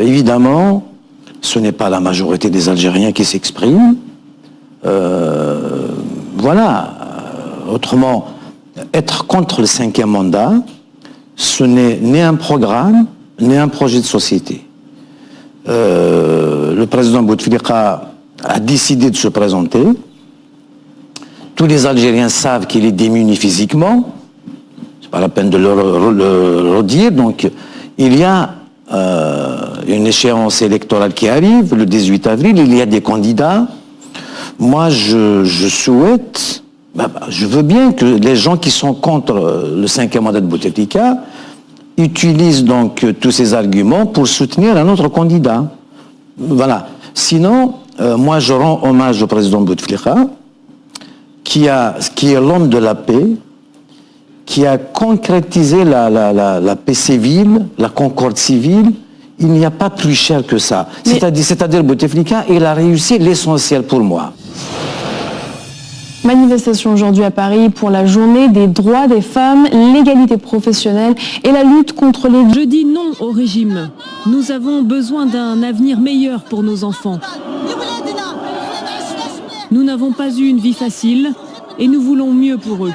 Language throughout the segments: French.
évidemment, ce n'est pas la majorité des Algériens qui s'expriment. Voilà. Autrement, être contre le 5e mandat, ce n'est ni un programme, ni un projet de société. Le président Bouteflika a décidé de se présenter. Tous les Algériens savent qu'il est démuni physiquement. C'est pas la peine de le redire. Donc, il y a une échéance électorale qui arrive, le 18 avril. Il y a des candidats. Moi, je souhaite, je veux bien que les gens qui sont contre le 5e mandat de Bouteflika utilisent donc tous ces arguments pour soutenir un autre candidat. Voilà. Sinon, moi, je rends hommage au président Bouteflika, qui est l'homme de la paix, qui a concrétisé la paix civile, la concorde civile. Il n'y a pas plus cher que ça. C'est-à-dire Bouteflika, il a réussi l'essentiel pour moi. Manifestation aujourd'hui à Paris pour la journée des droits des femmes, l'égalité professionnelle et la lutte contre les... Je dis non au régime. Nous avons besoin d'un avenir meilleur pour nos enfants. Nous n'avons pas eu une vie facile et nous voulons mieux pour eux.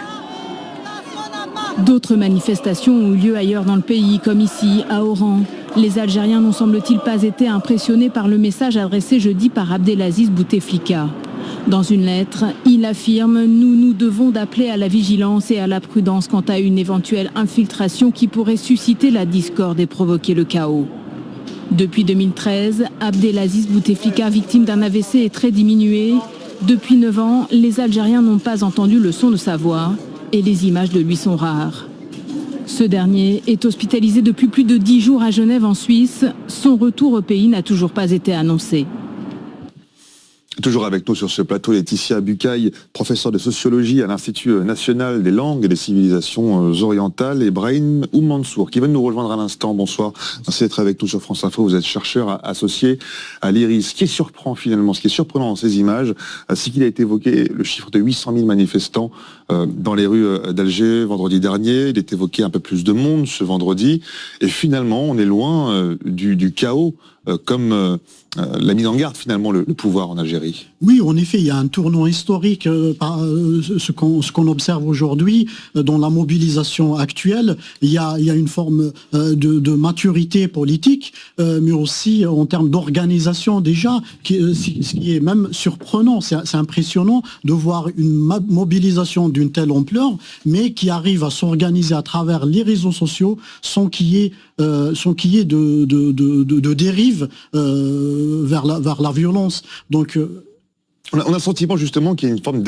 D'autres manifestations ont eu lieu ailleurs dans le pays, comme ici, à Oran. Les Algériens n'ont semble-t-il pas été impressionnés par le message adressé jeudi par Abdelaziz Bouteflika. Dans une lettre, il affirme « Nous devons d'appeler à la vigilance et à la prudence quant à une éventuelle infiltration qui pourrait susciter la discorde et provoquer le chaos ». Depuis 2013, Abdelaziz Bouteflika, victime d'un AVC, est très diminué. Depuis 9 ans, les Algériens n'ont pas entendu le son de sa voix et les images de lui sont rares. Ce dernier est hospitalisé depuis plus de 10 jours à Genève en Suisse. Son retour au pays n'a toujours pas été annoncé. Toujours avec nous sur ce plateau, Laetitia Bucaille, professeure de sociologie à l'Institut national des langues et des civilisations orientales, et Brahim Oumansour, qui va nous rejoindre à l'instant. Bonsoir, merci d'être avec nous sur France Info. Vous êtes chercheur associé à l'IRIS. Ce qui surprend finalement, ce qui est surprenant dans ces images, c'est qu'il a été évoqué le chiffre de 800 000 manifestants dans les rues d'Alger vendredi dernier. Il est évoqué un peu plus de monde ce vendredi. Et finalement, on est loin du chaos, comme l'a mis en garde finalement le pouvoir en Algérie. Oui, en effet, il y a un tournant historique par ce qu'on observe aujourd'hui dans la mobilisation actuelle. Il y a une forme de maturité politique, mais aussi en termes d'organisation déjà, ce qui est même surprenant. C'est impressionnant de voir une mobilisation d'une telle ampleur, mais qui arrive à s'organiser à travers les réseaux sociaux sans qu'il y ait de dérive vers la violence. Donc, on a le sentiment justement qu'il y a une forme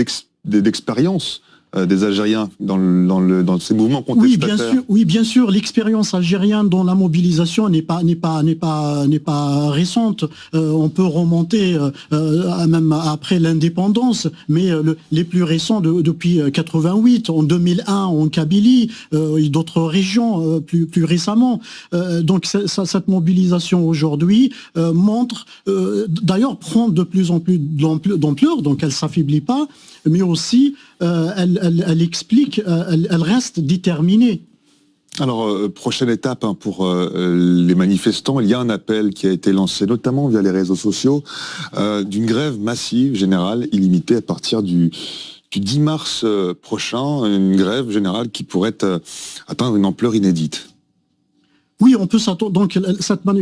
d'expérience des Algériens dans ces mouvements contestataires. Oui, bien sûr, l'expérience algérienne dans la mobilisation n'est pas récente. On peut remonter même après l'indépendance, mais les plus récents depuis 88, en 2001 en Kabylie, et d'autres régions plus récemment. Donc cette mobilisation aujourd'hui montre, d'ailleurs prend de plus en plus d'ampleur, donc elle s'affaiblit pas, mais aussi elle explique, elle reste déterminée. Alors, prochaine étape pour les manifestants, il y a un appel qui a été lancé notamment via les réseaux sociaux d'une grève massive, générale, illimitée à partir du 10 mars prochain, une grève générale qui pourrait atteindre une ampleur inédite. Oui, on peut s'attendre. Donc,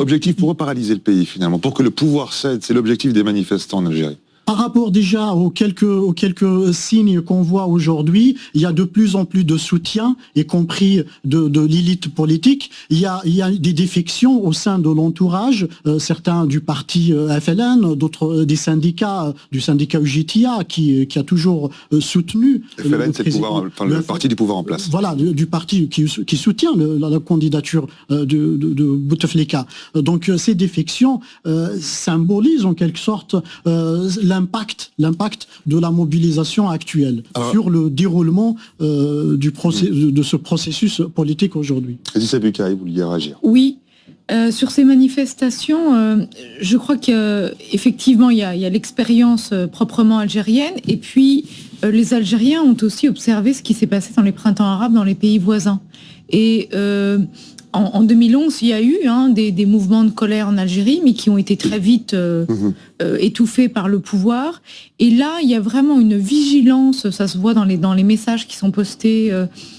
objectif pour paralyser le pays finalement, pour que le pouvoir cède, c'est l'objectif des manifestants en Algérie. Par rapport déjà aux quelques signes qu'on voit aujourd'hui, il y a de plus en plus de soutien, y compris de l'élite politique. Il y a des défections au sein de l'entourage, certains du parti FLN, d'autres des syndicats, du syndicat UJTIA qui a toujours soutenu. FLN, c'est le parti du pouvoir en place. Voilà, du parti qui soutient la candidature de Bouteflika. Donc ces défections symbolisent en quelque sorte l'impact de la mobilisation actuelle sur le déroulement de ce processus politique aujourd'hui. Laetitia Bucaille, vous vouliez réagir? Oui. Sur ces manifestations, je crois qu'effectivement il y a l'expérience proprement algérienne, et puis les Algériens ont aussi observé ce qui s'est passé dans les printemps arabes dans les pays voisins. Et en 2011, il y a eu des mouvements de colère en Algérie, mais qui ont été très vite étouffés par le pouvoir. Et là, il y a vraiment une vigilance, ça se voit dans les messages qui sont postés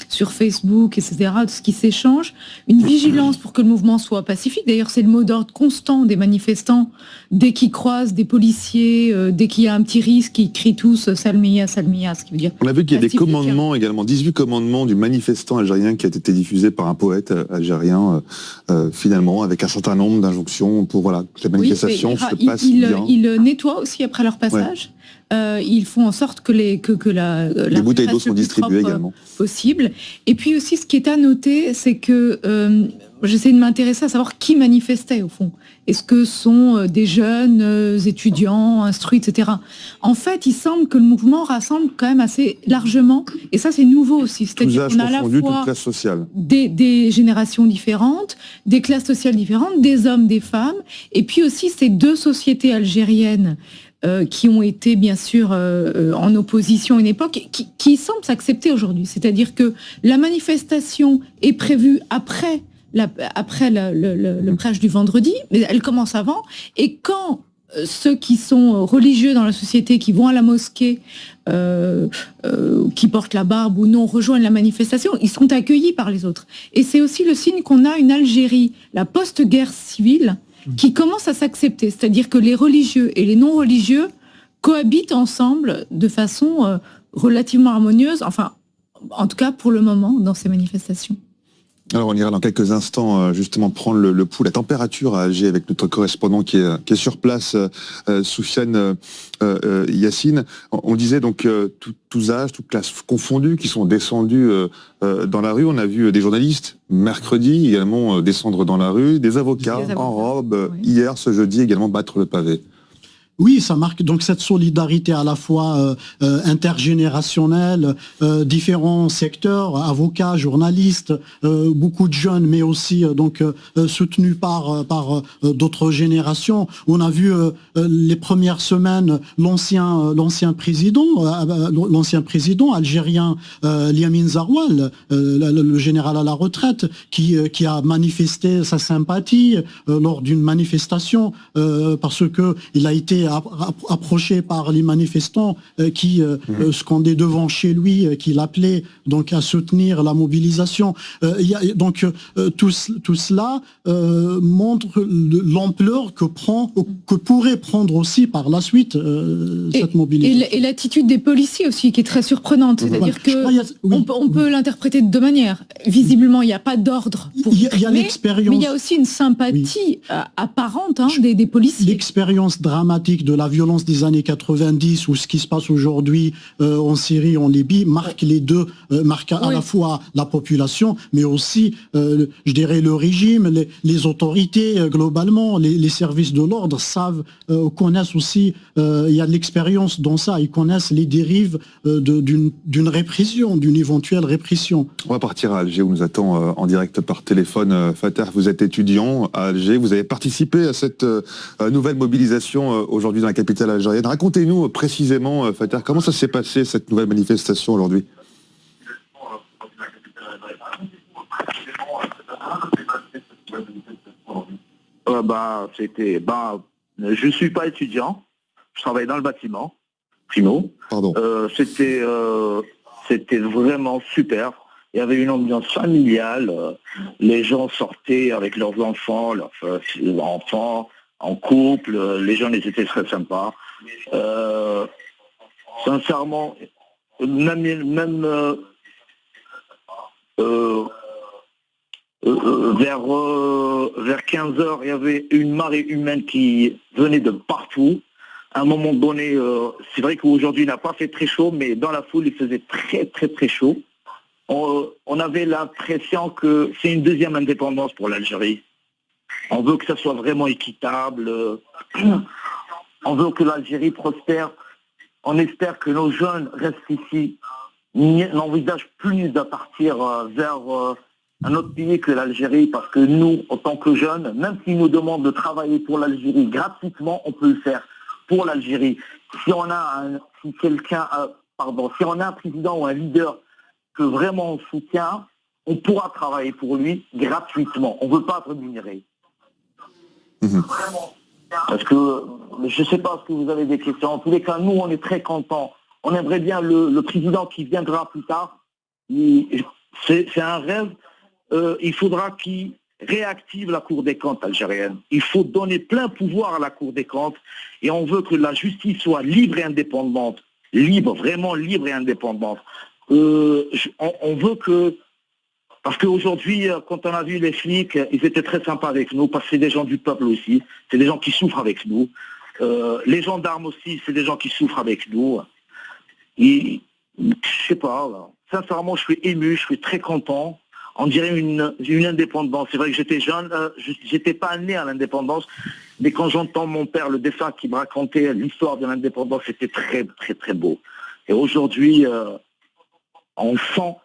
sur Facebook, etc., de ce qui s'échange, une vigilance pour que le mouvement soit pacifique. D'ailleurs, c'est le mot d'ordre constant des manifestants. Dès qu'ils croisent des policiers, dès qu'il y a un petit risque, ils crient tous « Salmiya, Salmiya », ce qui veut dire... On a vu qu'il y a des commandements également, 18 commandements du manifestant algérien qui a été diffusé par un poète algérien, finalement, avec un certain nombre d'injonctions pour que la manifestation se passe bien. Ils nettoient aussi après leur passage. Ils font en sorte que les bouteilles d'eau sont distribuées également. Possible. Et puis aussi, ce qui est à noter, c'est que j'essaie de m'intéresser à savoir qui manifestait au fond. Est-ce que ce sont des jeunes étudiants, instruits, etc. En fait, il semble que le mouvement rassemble quand même assez largement, et ça c'est nouveau aussi. C'est-à-dire qu'on a à la fois toute classe sociale. Des générations différentes, des classes sociales différentes, des hommes, des femmes, et puis aussi ces deux sociétés algériennes qui ont été bien sûr en opposition à une époque, qui semblent s'accepter aujourd'hui. C'est-à-dire que la manifestation est prévue après le prêche du vendredi, mais elle commence avant, et quand ceux qui sont religieux dans la société, qui vont à la mosquée, qui portent la barbe ou non, rejoignent la manifestation, ils sont accueillis par les autres. Et c'est aussi le signe qu'on a une Algérie, la post-guerre civile, qui commence à s'accepter, c'est-à-dire que les religieux et les non-religieux cohabitent ensemble de façon relativement harmonieuse, enfin, en tout cas pour le moment, dans ces manifestations. Alors on ira dans quelques instants justement prendre le pouls, la température à Alger avec notre correspondant qui est sur place, Soufiane Yassine. On disait donc tous âges, toutes classes confondues qui sont descendus dans la rue. On a vu des journalistes mercredi également descendre dans la rue, des avocats en robe hier, ce jeudi également battre le pavé. Oui, ça marque donc cette solidarité à la fois intergénérationnelle, différents secteurs, avocats, journalistes, beaucoup de jeunes, mais aussi soutenus par d'autres générations. On a vu les premières semaines l'ancien président algérien Lamine Zaroual, le général à la retraite, qui a manifesté sa sympathie lors d'une manifestation parce que il a été approché par les manifestants qui scandaient devant chez lui, qui l'appelaient donc à soutenir la mobilisation. Tout cela montre l'ampleur que pourrait prendre aussi par la suite cette mobilisation. Et l'attitude des policiers aussi qui est très surprenante, c'est-à-dire on peut l'interpréter de deux manières. Visiblement, il n'y a pas d'ordre pour mais il y a aussi une sympathie apparente des policiers. L'expérience dramatique de la violence des années 90 ou ce qui se passe aujourd'hui en Syrie, en Libye, marque les deux, marque à la fois la population, mais aussi, je dirais, le régime, les autorités globalement, les services de l'ordre savent, connaissent aussi, il y a de l'expérience dans ça, ils connaissent les dérives d'une répression, d'une éventuelle répression. On va partir à Alger où nous attend en direct par téléphone Fater. Vous êtes étudiant à Alger, vous avez participé à cette nouvelle mobilisation aujourd'hui dans la capitale algérienne. Racontez-nous précisément, Fater, comment ça s'est passé cette nouvelle manifestation aujourd'hui? Je suis pas étudiant, je travaille dans le bâtiment, primo. C'était vraiment super. Il y avait une ambiance familiale. Les gens sortaient avec leurs enfants, en couple. Les gens étaient très sympas. Sincèrement, vers 15h, il y avait une marée humaine qui venait de partout. À un moment donné, c'est vrai qu'aujourd'hui, il n'a pas fait très chaud, mais dans la foule, il faisait très, très, très chaud. On avait l'impression que c'est une deuxième indépendance pour l'Algérie. On veut que ça soit vraiment équitable. On veut que l'Algérie prospère. On espère que nos jeunes restent ici, n'envisagent plus de partir vers un autre pays que l'Algérie, parce que nous, en tant que jeunes, même s'ils nous demandent de travailler pour l'Algérie gratuitement, on peut le faire pour l'Algérie. Si on a un président ou un leader que vraiment on soutient, on pourra travailler pour lui gratuitement. On ne veut pas être rémunéré. Vraiment. Parce que, je ne sais pas si vous avez des questions. En tous les cas, nous, on est très contents. On aimerait bien le président qui viendra plus tard. C'est un rêve. Il faudra qu'il réactive la Cour des comptes algérienne. Il faut donner plein pouvoir à la Cour des comptes. Et on veut que la justice soit libre et indépendante. Libre, vraiment libre et indépendante. On veut que... Parce qu'aujourd'hui, quand on a vu les flics, ils étaient très sympas avec nous, parce que c'est des gens du peuple aussi, c'est des gens qui souffrent avec nous. Les gendarmes aussi, c'est des gens qui souffrent avec nous. Et, je sais pas, là. Sincèrement, je suis ému, je suis très content. On dirait une indépendance. C'est vrai que j'étais jeune, j'étais pas né à l'indépendance, mais quand j'entends mon père, le défunt, qui me racontait l'histoire de l'indépendance, c'était très, très, très beau. Et aujourd'hui, on sent...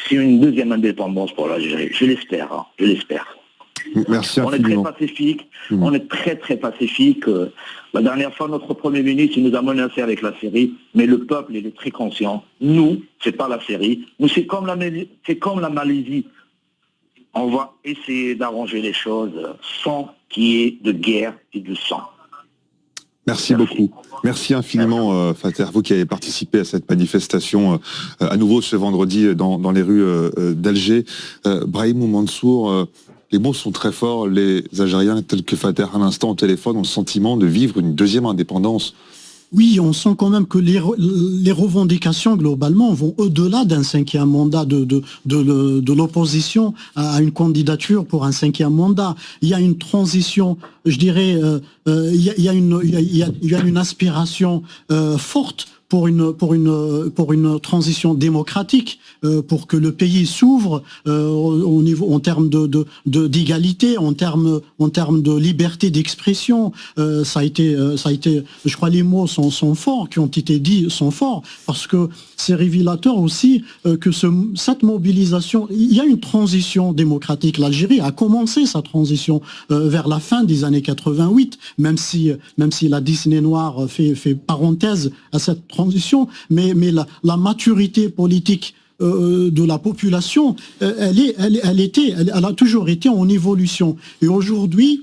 C'est une deuxième indépendance pour l'Algérie. Je l'espère, hein. Je l'espère. Merci on infiniment. est très pacifique. On est très, très pacifique. La dernière fois, notre Premier ministre, il nous a menacé avec la Syrie, mais le peuple, il est très conscient. Nous, c'est pas la Syrie. Nous, c'est comme la Malaisie. On va essayer d'arranger les choses sans qu'il y ait de guerre et de sang. Merci beaucoup. Merci infiniment, Fater, vous qui avez participé à cette manifestation à nouveau ce vendredi dans les rues d'Alger. Brahim Mansour, les mots sont très forts. Les Algériens, tels que Fater à l'instant au téléphone, ont le sentiment de vivre une deuxième indépendance. Oui, on sent quand même que les revendications, globalement, vont au-delà d'un 5e mandat de l'opposition à une candidature pour un 5e mandat. Il y a une transition, je dirais, il y a une aspiration forte pour une transition démocratique, pour que le pays s'ouvre au niveau, en termes d'égalité, en termes de liberté d'expression. Ça a été, je crois, les mots sont forts, qui ont été dits sont forts, parce que c'est révélateur aussi que cette mobilisation, il y a une transition démocratique. L'Algérie a commencé sa transition vers la fin des années 88, même si la Disney noire fait parenthèse à cette transition, mais la maturité politique de la population, elle a toujours été en évolution. Et aujourd'hui,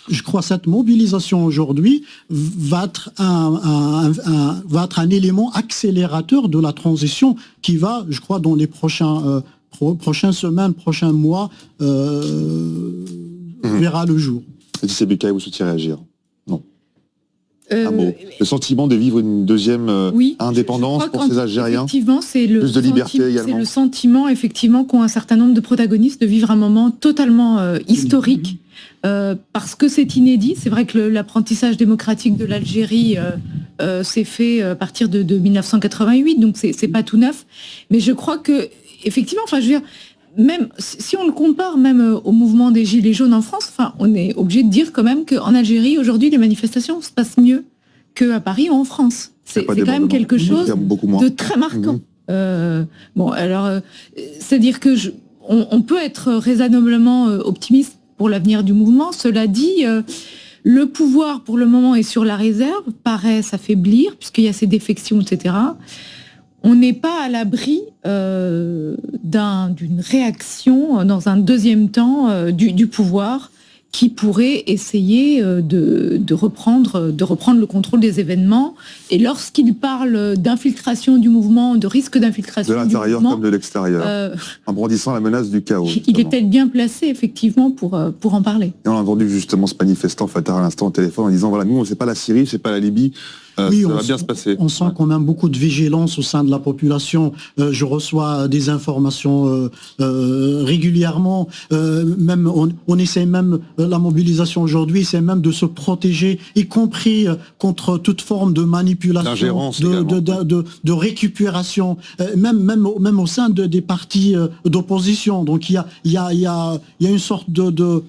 je crois que cette mobilisation aujourd'hui va être un élément accélérateur de la transition qui va, je crois, dans les prochaines semaines, prochains mois, verra le jour. Laetitia Bucaille, vous souhaitez réagir? Non. Un mot. Le sentiment de vivre une deuxième indépendance pour ces Algériens. Effectivement, c'est plus de liberté également. C'est le sentiment, effectivement, qu'ont un certain nombre de protagonistes de vivre un moment totalement historique. Parce que c'est inédit. C'est vrai que l'apprentissage démocratique de l'Algérie s'est fait à partir de 1988, donc c'est pas tout neuf. Mais je crois que, effectivement, enfin, je veux dire, même si on le compare même au mouvement des Gilets jaunes en France, enfin, on est obligé de dire quand même qu'en Algérie, aujourd'hui, les manifestations se passent mieux qu'à Paris ou en France. C'est quand même quelque chose de très marquant. Bon, alors, c'est-à-dire que on peut être raisonnablement optimiste pour l'avenir du mouvement. Cela dit, le pouvoir, pour le moment, est sur la réserve, paraît s'affaiblir, puisqu'il y a ces défections, etc. On n'est pas à l'abri d'une réaction, dans un deuxième temps, du pouvoir qui pourrait essayer de reprendre le contrôle des événements. Et lorsqu'il parle d'infiltration du mouvement, de risque d'infiltration de l'intérieur comme de l'extérieur, en brandissant la menace du chaos. Il est peut-être bien placé, effectivement, pour en parler. Et on a entendu justement ce manifestant Fater à l'instant au téléphone en disant, voilà, nous, c'est pas la Syrie, c'est pas la Libye. Oui, ça va bien se passer. On sent quand même beaucoup de vigilance au sein de la population. Je reçois des informations régulièrement. Même on essaie même, la mobilisation aujourd'hui, c'est même de se protéger, y compris contre toute forme de manipulation, de récupération, même au sein des partis d'opposition. Donc il y a une sorte de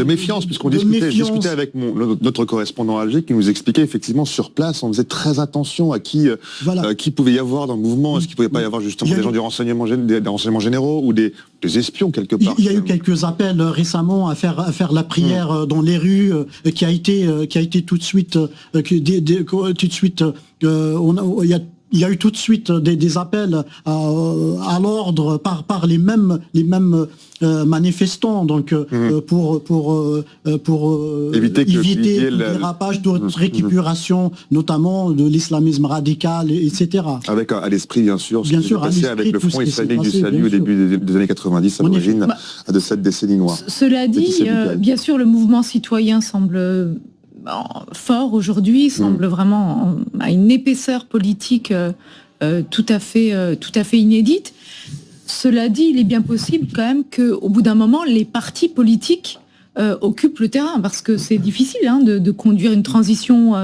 méfiance, puisqu'on discutait avec notre correspondant à Alger qui nous expliquait effectivement sur place, on faisait très attention à qui pouvait y avoir dans le mouvement, est-ce qu'il ne pouvait pas y avoir justement des gens du renseignement, des renseignements généraux ou des espions quelque part. Il y a eu quelques appels récemment à faire la prière dans les rues, qui a été tout de suite, il y a il y a eu tout de suite des appels à l'ordre par les mêmes manifestants, donc pour éviter le dérapage de récupération, notamment de l'islamisme radical, etc. Avec à l'esprit, bien sûr, ce qui s'est passé avec le Front islamique du Salut au début des années 90, à l'origine de cette décennie noire. Cela dit, bien sûr, le mouvement citoyen semble fort aujourd'hui, semble vraiment à une épaisseur politique tout à fait inédite. Cela dit, il est bien possible quand même qu'au bout d'un moment, les partis politiques occupent le terrain, parce que c'est difficile de conduire une transition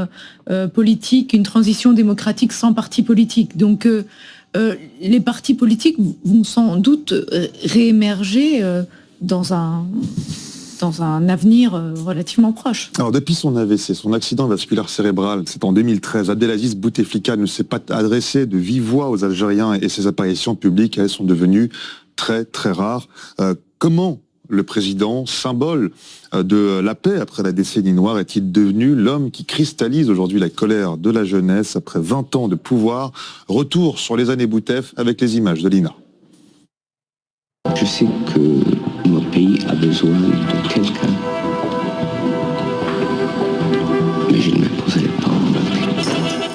politique, une transition démocratique sans parti politique. Donc les partis politiques vont sans doute réémerger dans un avenir relativement proche. Alors depuis son AVC, son accident vasculaire cérébral, c'est en 2013, Abdelaziz Bouteflika ne s'est pas adressé de vive voix aux Algériens et ses apparitions publiques, elles sont devenues très très rares. Comment le président, symbole de la paix après la décennie noire, est-il devenu l'homme qui cristallise aujourd'hui la colère de la jeunesse après 20 ans de pouvoir? Retour sur les années Boutef avec les images de Lina. Je sais que mon pays a besoin de quelqu'un, mais je ne m'imposerai pas en bloc.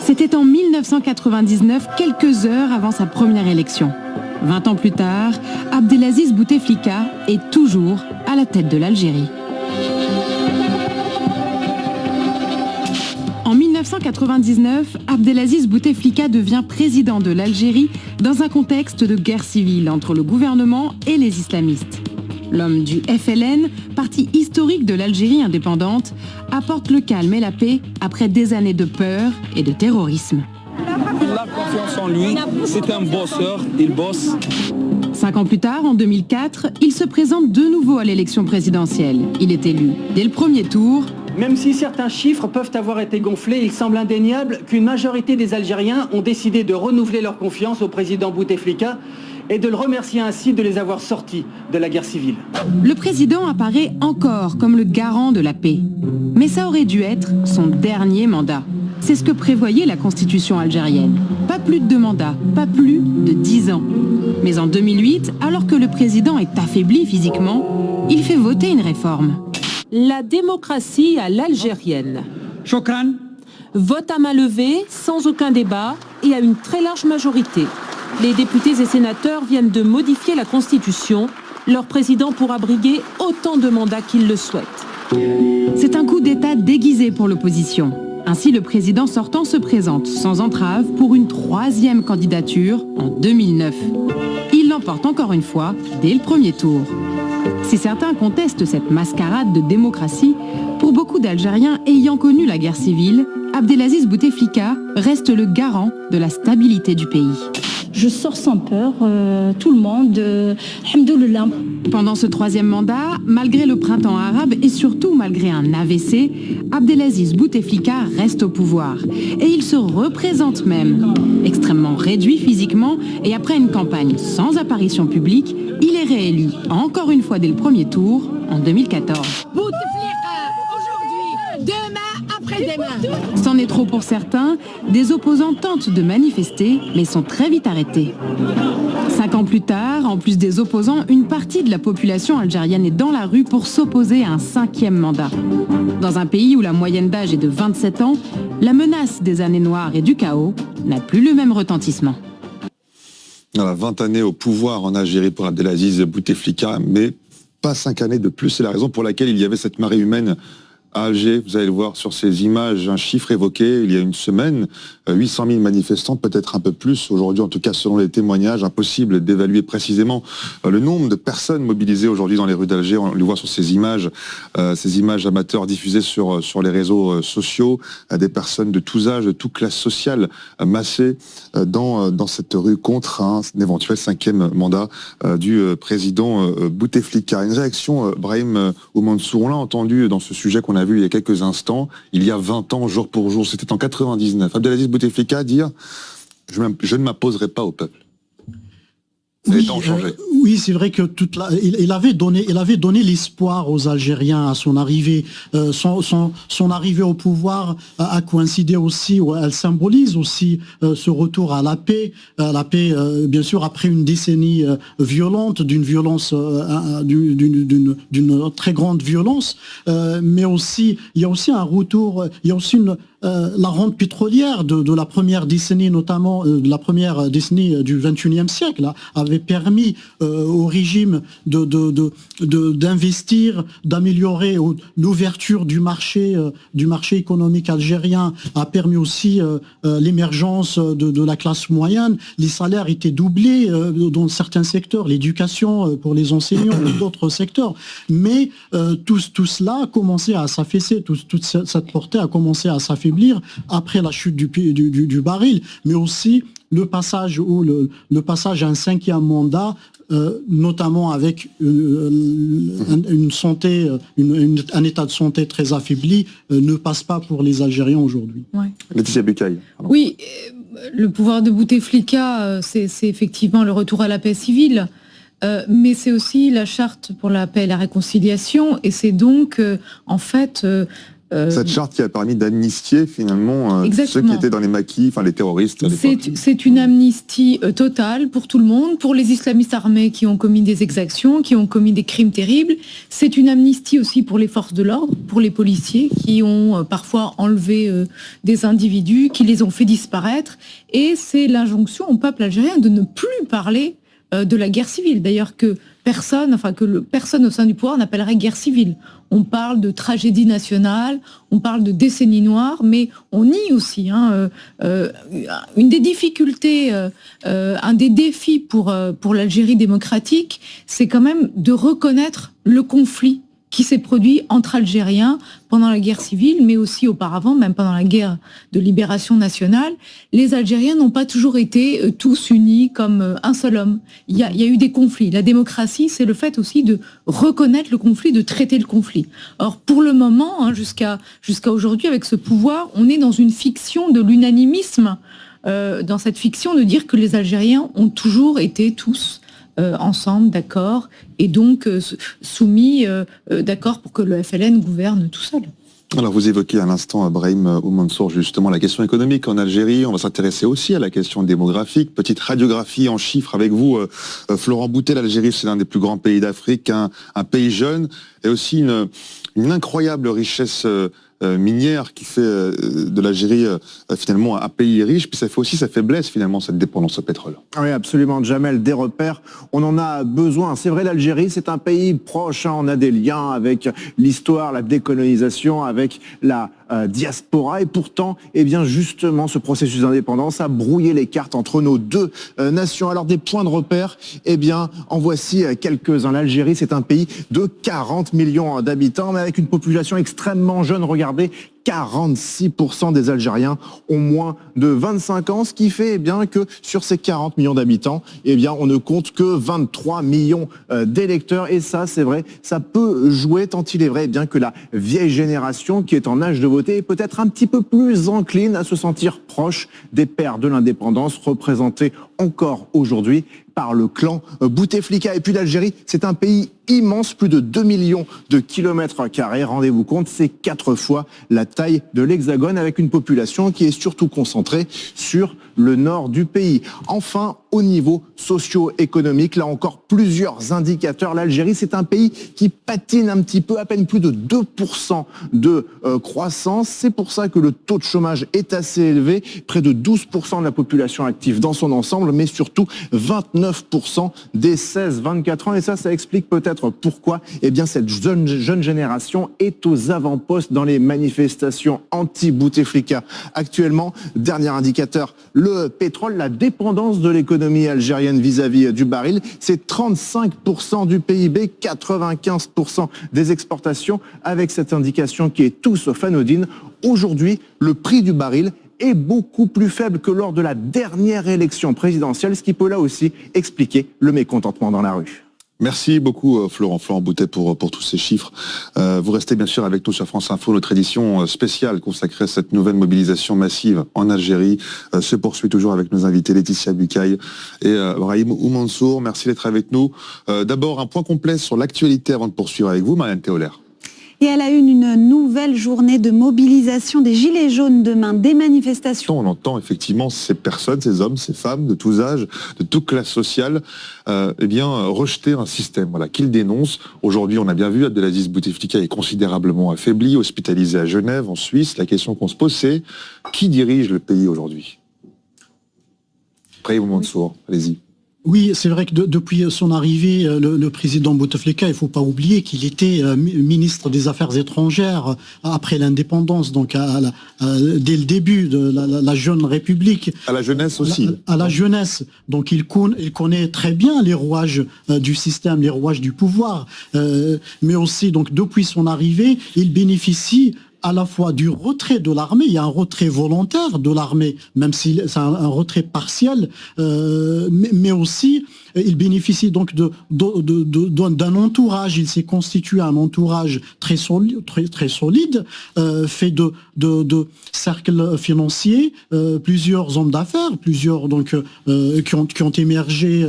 C'était en 1999, quelques heures avant sa première élection. 20 ans plus tard, Abdelaziz Bouteflika est toujours à la tête de l'Algérie. En 1999, Abdelaziz Bouteflika devient président de l'Algérie dans un contexte de guerre civile entre le gouvernement et les islamistes. L'homme du FLN, parti historique de l'Algérie indépendante, apporte le calme et la paix après des années de peur et de terrorisme. Il a confiance en lui, c'est un bosseur, il bosse. 5 ans plus tard, en 2004, il se présente de nouveau à l'élection présidentielle. Il est élu dès le premier tour. Même si certains chiffres peuvent avoir été gonflés, il semble indéniable qu'une majorité des Algériens ont décidé de renouveler leur confiance au président Bouteflika et de le remercier ainsi de les avoir sortis de la guerre civile. Le président apparaît encore comme le garant de la paix. Mais ça aurait dû être son dernier mandat. C'est ce que prévoyait la constitution algérienne. Pas plus de 2 mandats, pas plus de 10 ans. Mais en 2008, alors que le président est affaibli physiquement, il fait voter une réforme. La démocratie à l'algérienne. Chokran. Vote à main levée, sans aucun débat et à une très large majorité. Les députés et sénateurs viennent de modifier la Constitution. Leur président pourra briguer autant de mandats qu'il le souhaite. C'est un coup d'État déguisé pour l'opposition. Ainsi, le président sortant se présente sans entrave pour une 3e candidature en 2009. Il l'emporte encore une fois dès le premier tour. Si certains contestent cette mascarade de démocratie, pour beaucoup d'Algériens ayant connu la guerre civile, Abdelaziz Bouteflika reste le garant de la stabilité du pays. Je sors sans peur, tout le monde, alhamdoulilah. Pendant ce 3e mandat, malgré le printemps arabe et surtout malgré un AVC, Abdelaziz Bouteflika reste au pouvoir. Et il se représente même. Extrêmement réduit physiquement et après une campagne sans apparition publique, il est réélu encore une fois dès le premier tour en 2014. Bouteflika, aujourd'hui, demain, après-demain. C'en est trop pour certains, des opposants tentent de manifester, mais sont très vite arrêtés. 5 ans plus tard, en plus des opposants, une partie de la population algérienne est dans la rue pour s'opposer à un 5e mandat. Dans un pays où la moyenne d'âge est de 27 ans, la menace des années noires et du chaos n'a plus le même retentissement. Voilà, 20 années au pouvoir en Algérie pour Abdelaziz Bouteflika, mais pas 5 années de plus. C'est la raison pour laquelle il y avait cette marée humaine à Alger. Vous allez le voir sur ces images, un chiffre évoqué il y a une semaine, 800 000 manifestants, peut-être un peu plus aujourd'hui, en tout cas selon les témoignages. Impossible d'évaluer précisément le nombre de personnes mobilisées aujourd'hui dans les rues d'Alger. On le voit sur ces images amateurs diffusées sur les réseaux sociaux, des personnes de tous âges, de toute classe sociale massées dans cette rue contre un éventuel 5e mandat du président Bouteflika. Une réaction, Brahim Oumansour, on l'a entendu dans ce sujet qu'on a vu il y a quelques instants, il y a 20 ans, jour pour jour, c'était en 99. Abdelaziz Bouteflika dire « Je ne m'imposerai pas au peuple ». Les temps ont changé. Oui, c'est vrai que il avait donné l'espoir aux Algériens à son arrivée. Son arrivée au pouvoir a coïncidé aussi, elle symbolise aussi ce retour à la paix, bien sûr après une décennie violente, d'une violence, d'une très grande violence, mais aussi il y a aussi un retour, il y a aussi la rente pétrolière de la première décennie, notamment de la première décennie du XXIe siècle, avait permis au régime d'investir, d'améliorer l'ouverture du marché économique algérien, a permis aussi l'émergence de la classe moyenne. Les salaires étaient doublés dans certains secteurs, l'éducation pour les enseignants et d'autres secteurs. Mais tout cela a commencé à s'affaisser, toute cette portée a commencé à s'affaiblir après la chute du baril, mais aussi le passage à un 5e mandat, notamment avec une santé, un état de santé très affaibli, ne passe pas pour les Algériens aujourd'hui. Ouais. Laetitia Bucaille. Oui, le pouvoir de Bouteflika, c'est effectivement le retour à la paix civile. Mais c'est aussi la charte pour la paix et la réconciliation, et c'est donc en fait cette charte qui a permis d'amnistier finalement ceux qui étaient dans les maquis, enfin les terroristes. C'est une amnistie totale pour tout le monde, pour les islamistes armés qui ont commis des exactions, qui ont commis des crimes terribles. C'est une amnistie aussi pour les forces de l'ordre, pour les policiers qui ont parfois enlevé des individus, qui les ont fait disparaître. Et c'est l'injonction au peuple algérien de ne plus parler de la guerre civile. D'ailleurs que personne au sein du pouvoir n'appellerait guerre civile. On parle de tragédie nationale, on parle de décennie noire, mais on nie aussi une des difficultés, un des défis pour l'Algérie démocratique, c'est quand même de reconnaître le conflit qui s'est produit entre Algériens pendant la guerre civile, mais aussi auparavant, même pendant la guerre de libération nationale. Les Algériens n'ont pas toujours été tous unis comme un seul homme. Il y a eu des conflits. La démocratie, c'est le fait aussi de reconnaître le conflit, de traiter le conflit. Or, pour le moment, jusqu'à aujourd'hui, avec ce pouvoir, on est dans une fiction de l'unanimisme, dans cette fiction de dire que les Algériens ont toujours été tous ensemble, d'accord, et donc soumis, d'accord, pour que le FLN gouverne tout seul. Alors vous évoquez à l'instant, Brahim Oumansour, justement la question économique en Algérie. On va s'intéresser aussi à la question démographique. Petite radiographie en chiffres avec vous, Florent Boutet. L'Algérie, c'est l'un des plus grands pays d'Afrique, un pays jeune, et aussi une incroyable richesse minière qui fait de l'Algérie finalement un pays riche, puis ça fait aussi sa faiblesse finalement, cette dépendance au pétrole. Oui, absolument, Jamel, des repères, on en a besoin. C'est vrai, l'Algérie, c'est un pays proche, on a des liens avec l'histoire, la décolonisation, avec la diaspora, et pourtant, eh bien justement, ce processus d'indépendance a brouillé les cartes entre nos deux nations. Alors des points de repère, eh bien en voici quelques-uns. L'Algérie, c'est un pays de 40 millions d'habitants, mais avec une population extrêmement jeune. Regardez, 46% des Algériens ont moins de 25 ans, ce qui fait bien que sur ces 40 millions d'habitants, eh bien on ne compte que 23 millions d'électeurs. Et ça, c'est vrai, ça peut jouer, tant il est vrai bien que la vieille génération qui est en âge de voter est peut-être un petit peu plus encline à se sentir proche des pères de l'indépendance, représentés encore aujourd'hui par le clan Bouteflika. Et puis l'Algérie, c'est un pays immense, plus de 2 millions de kilomètres carrés. Rendez-vous compte, c'est 4 fois la taille de l'Hexagone, avec une population qui est surtout concentrée sur le nord du pays. Enfin, au niveau socio-économique, là encore plusieurs indicateurs. L'Algérie, c'est un pays qui patine un petit peu, à peine plus de 2% de croissance. C'est pour ça que le taux de chômage est assez élevé, près de 12% de la population active dans son ensemble, mais surtout 29% des 16-24 ans. Et ça explique peut-être pourquoi cette jeune génération est aux avant-postes dans les manifestations anti-Bouteflika. Actuellement, dernier indicateur, le pétrole, la dépendance de l'économie algérienne vis-à-vis du baril, c'est 35% du PIB, 95% des exportations, avec cette indication qui est tout sauf anodine. Aujourd'hui, le prix du baril est beaucoup plus faible que lors de la dernière élection présidentielle, ce qui peut là aussi expliquer le mécontentement dans la rue. Merci beaucoup Florent Boutet pour tous ces chiffres. Vous restez bien sûr avec nous sur France Info. Notre édition spéciale consacrée à cette nouvelle mobilisation massive en Algérie se poursuit toujours avec nos invités Laetitia Bucaille et Brahim Oumansour. Merci d'être avec nous. D'abord un point complet sur l'actualité avant de poursuivre avec vous, Marianne Théolaire. Et à la une nouvelle journée de mobilisation des Gilets jaunes demain, des manifestations. On entend effectivement ces personnes, ces hommes, ces femmes de tous âges, de toute classe sociale, rejeter un système qu'ils dénoncent. Aujourd'hui, on a bien vu, Abdelaziz Bouteflika est considérablement affaibli, hospitalisé à Genève, en Suisse. La question qu'on se pose, c'est qui dirige le pays aujourd'hui? Brahim Oumansour, allez-y. Oui, c'est vrai que depuis son arrivée, le président Bouteflika, il ne faut pas oublier qu'il était ministre des Affaires étrangères après l'indépendance, donc dès le début de la jeune République. À la jeunesse aussi. À la jeunesse. Donc il connaît très bien les rouages du système, les rouages du pouvoir. Mais aussi, donc depuis son arrivée, il bénéficie à la fois du retrait de l'armée, il y a un retrait volontaire de l'armée, même si c'est un retrait partiel, mais aussi il bénéficie donc d'un entourage, il s'est constitué un entourage très solide, fait de cercles financiers, plusieurs hommes d'affaires, plusieurs donc qui ont émergé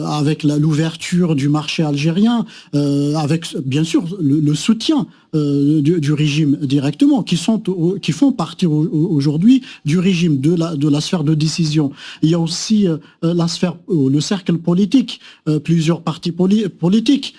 avec l'ouverture du marché algérien, avec bien sûr le soutien du régime directement, qui font partie aujourd'hui du régime, de la sphère de décision. Il y a aussi la sphère, le cercle politique. Plusieurs partis politiques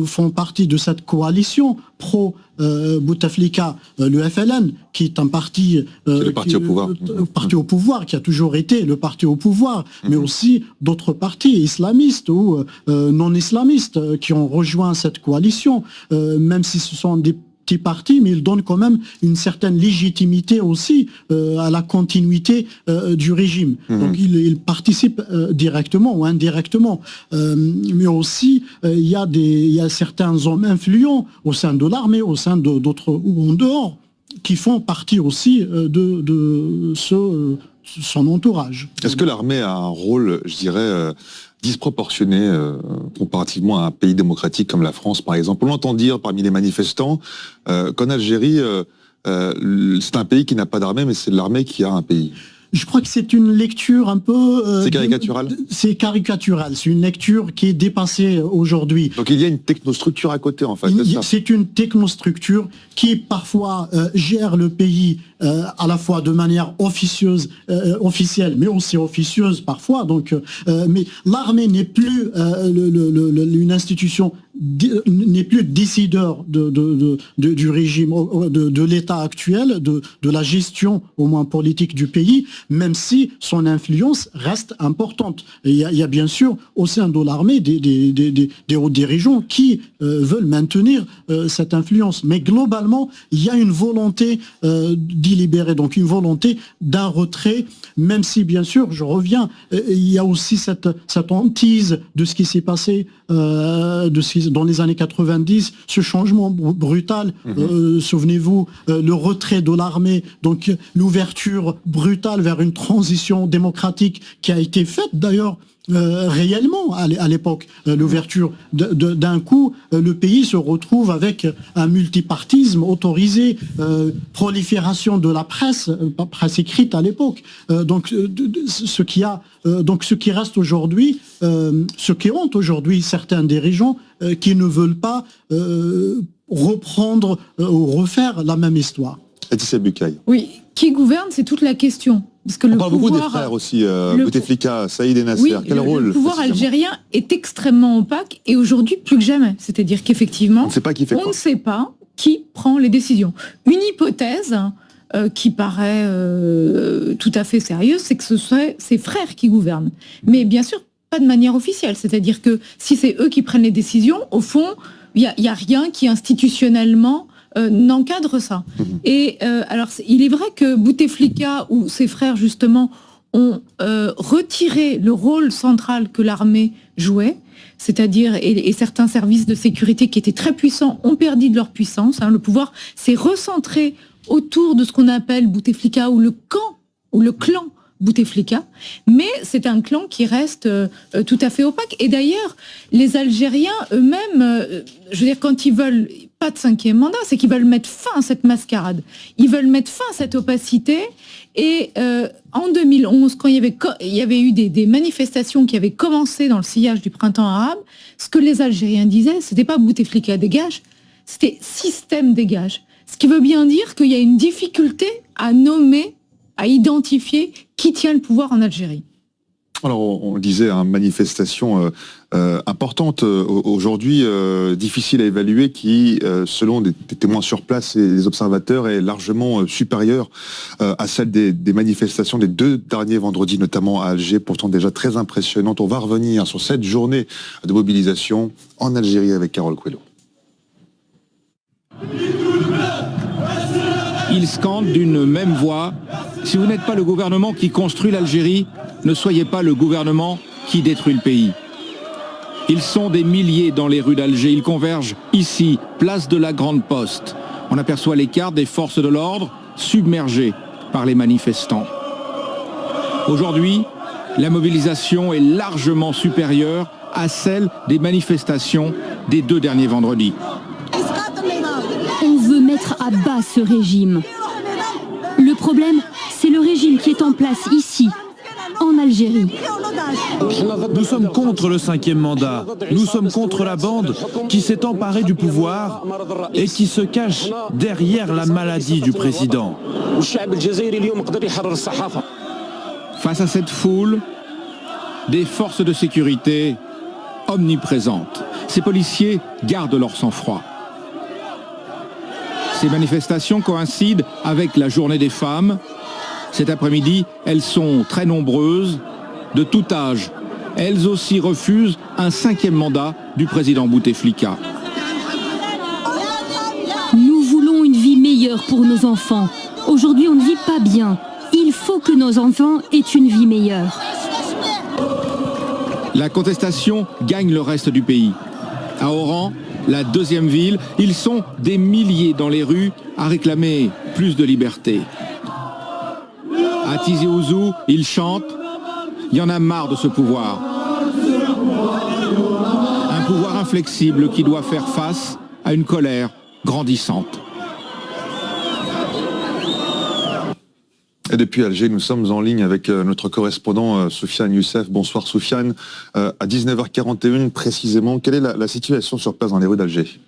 font partie de cette coalition pro-Bouteflika, le FLN, qui est un parti, le parti au pouvoir, qui a toujours été le parti au pouvoir, mais aussi d'autres partis islamistes ou non islamistes qui ont rejoint cette coalition, même si ce sont des petits partis, mais ils donnent quand même une certaine légitimité aussi à la continuité du régime. Donc ils participent directement ou indirectement. Mais aussi, il y a certains hommes influents au sein de l'armée, au sein d'autres ou en dehors, qui font partie aussi de son entourage. Est-ce que l'armée a un rôle, je dirais, disproportionné comparativement à un pays démocratique comme la France, par exemple? On entend dire parmi les manifestants qu'en Algérie, c'est un pays qui n'a pas d'armée, mais c'est l'armée qui a un pays. Je crois que c'est une lecture un peu... c'est caricatural? C'est caricatural, c'est une lecture qui est dépassée aujourd'hui. Donc il y a une technostructure à côté, en fait, c'est ça? C'est une technostructure qui parfois gère le pays à la fois de manière officielle, mais aussi officieuse parfois. Donc, mais l'armée n'est plus une institution, n'est plus décideur du régime, de l'État actuel, de la gestion au moins politique du pays, même si son influence reste importante. Et il y a bien sûr au sein de l'armée des hauts dirigeants qui veulent maintenir cette influence. Mais globalement, il y a une volonté délibérée, donc une volonté d'un retrait, même si bien sûr, je reviens, il y a aussi cette hantise de ce qui s'est passé dans les années 90, ce changement brutal, souvenez-vous, le retrait de l'armée, donc l'ouverture brutale vers une transition démocratique qui a été faite d'ailleurs réellement à l'époque, l'ouverture d'un coup, le pays se retrouve avec un multipartisme autorisé, prolifération de la presse écrite à l'époque. Donc ce qui reste aujourd'hui, ce qui ont aujourd'hui certains dirigeants qui ne veulent pas reprendre ou refaire la même histoire. Laetitia Bucaille. Oui, qui gouverne, c'est toute la question. Parce que on parle beaucoup des frères aussi, Bouteflika, Saïd et Nasser. Oui, quel rôle? Le pouvoir algérien est extrêmement opaque et aujourd'hui plus que jamais. C'est-à-dire qu'effectivement, on ne sait pas qui fait quoi. On ne sait pas qui prend les décisions. Une hypothèse qui paraît tout à fait sérieuse, c'est que ce seraient ses frères qui gouvernent. Mais bien sûr, pas de manière officielle. C'est-à-dire que si c'est eux qui prennent les décisions, au fond, il n'y a rien qui institutionnellement n'encadre ça. Et alors, il est vrai que Bouteflika ou ses frères, justement, ont retiré le rôle central que l'armée jouait, c'est-à-dire, et certains services de sécurité qui étaient très puissants ont perdu de leur puissance. Le pouvoir s'est recentré autour de ce qu'on appelle Bouteflika ou le camp, ou le clan Bouteflika, mais c'est un clan qui reste tout à fait opaque. Et d'ailleurs, les Algériens eux-mêmes, je veux dire, quand ils veulent pas de 5e mandat, c'est qu'ils veulent mettre fin à cette mascarade. Ils veulent mettre fin à cette opacité. Et en 2011, quand il y avait eu des manifestations qui avaient commencé dans le sillage du printemps arabe, ce que les Algériens disaient, c'était pas Bouteflika dégage, c'était système dégage. Ce qui veut bien dire qu'il y a une difficulté à nommer, à identifier qui tient le pouvoir en Algérie. Alors, on le disait, une manifestation importante aujourd'hui, difficile à évaluer, qui, selon des témoins sur place et des observateurs, est largement supérieure à celle des manifestations des 2 derniers vendredis, notamment à Alger, pourtant déjà très impressionnante. On va revenir sur cette journée de mobilisation en Algérie avec Carole Coelho. Ils scandent d'une même voix: si vous n'êtes pas le gouvernement qui construit l'Algérie, ne soyez pas le gouvernement qui détruit le pays. Ils sont des milliers dans les rues d'Alger. Ils convergent ici, place de la Grande Poste. On aperçoit les cartes des forces de l'ordre submergées par les manifestants. Aujourd'hui, la mobilisation est largement supérieure à celle des manifestations des 2 derniers vendredis. On veut mettre à bas ce régime. Le problème, c'est le régime qui est en place ici, en Algérie. Nous sommes contre le 5e mandat. Nous sommes contre la bande qui s'est emparée du pouvoir et qui se cache derrière la maladie du président. Face à cette foule, des forces de sécurité omniprésentes. Ces policiers gardent leur sang-froid. Ces manifestations coïncident avec la journée des femmes. Cet après-midi, elles sont très nombreuses, de tout âge. Elles aussi refusent un 5e mandat du président Bouteflika. Nous voulons une vie meilleure pour nos enfants. Aujourd'hui, on ne vit pas bien. Il faut que nos enfants aient une vie meilleure. La contestation gagne le reste du pays. À Oran, la 2e ville, ils sont des milliers dans les rues à réclamer plus de liberté. À Tizi Ouzou, ils chantent: il y en a marre de ce pouvoir. Un pouvoir inflexible qui doit faire face à une colère grandissante. Et depuis Alger, nous sommes en ligne avec notre correspondant Soufiane Youssef. Bonsoir Soufiane. À 19h41 précisément, quelle est la situation sur place dans les rues d'Alger ?